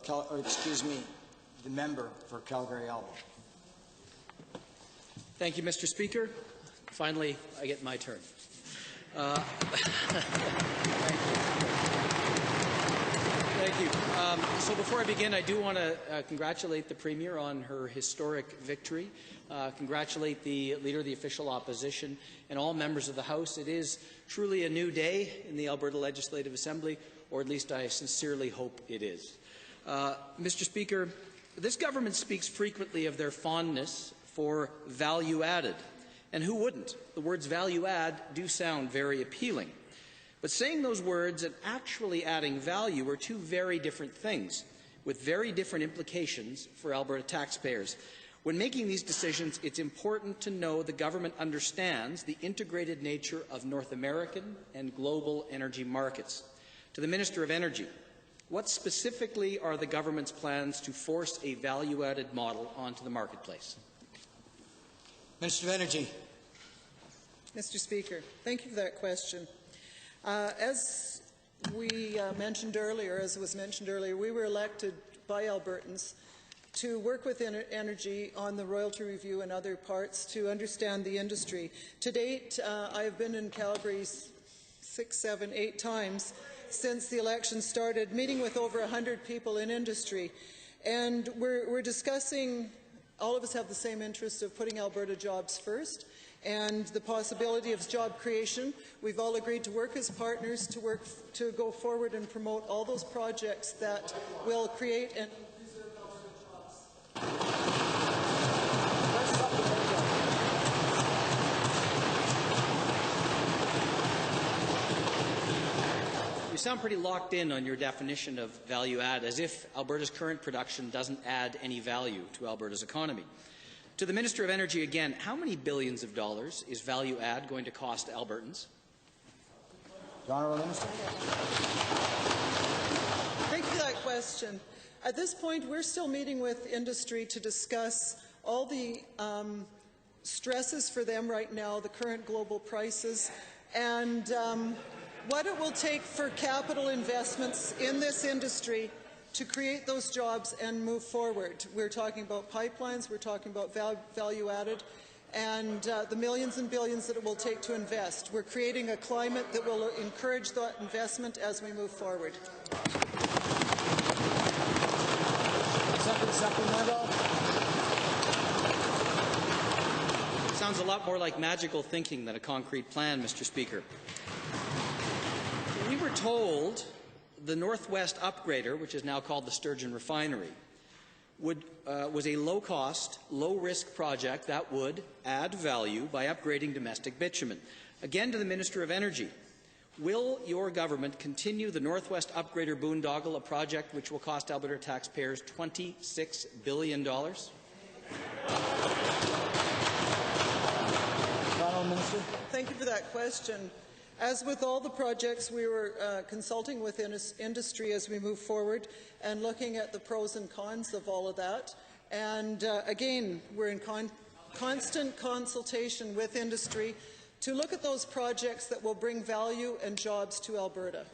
the member for Calgary Elbow. Thank you, Mr. Speaker. Finally, I get my turn. Thank you. So before I begin, I do want to congratulate the Premier on her historic victory, congratulate the Leader of the Official Opposition and all members of the House. It is truly a new day in the Alberta Legislative Assembly, or at least I sincerely hope it is. Mr. Speaker, this government speaks frequently of their fondness for value added. And who wouldn't? The words value add do sound very appealing. But saying those words and actually adding value are two very different things, with very different implications for Alberta taxpayers. When making these decisions, it's important to know the government understands the integrated nature of North American and global energy markets. To the Minister of Energy, what specifically are the government's plans to force a value-added model onto the marketplace? Minister of Energy. Mr. Speaker, thank you for that question. As we mentioned earlier, as was mentioned earlier, we were elected by Albertans to work with energy on the royalty review and other parts to understand the industry. To date, I have been in Calgary 6, 7, 8 times since the election started, meeting with over 100 people in industry. And we're discussing, all of us have the same interest of putting Alberta jobs first and the possibility of job creation. We've all agreed to work as partners to go forward and promote all those projects that will create and preserve Alberta jobs. You sound pretty locked in on your definition of value add, as if Alberta's current production doesn't add any value to Alberta's economy. To the Minister of Energy again, how many billions of dollars is value add going to cost Albertans? The Honourable Minister. Thank you for that question. At this point, we're still meeting with industry to discuss all the stresses for them right now, the current global prices, and what it will take for capital investments in this industry to create those jobs and move forward. We're talking about pipelines, we're talking about value added, and the millions and billions that it will take to invest. We're creating a climate that will encourage that investment as we move forward. Supplemental. Sounds a lot more like magical thinking than a concrete plan, Mr. Speaker. We were told the Northwest Upgrader, which is now called the Sturgeon Refinery, was a low-cost, low-risk project that would add value by upgrading domestic bitumen. Again, to the Minister of Energy, will your government continue the Northwest Upgrader boondoggle, a project which will cost Alberta taxpayers $26 billion? Thank you for that question. As with all the projects, we were consulting with industry as we move forward and looking at the pros and cons of all of that. And again, we're in constant consultation with industry to look at those projects that will bring value and jobs to Alberta.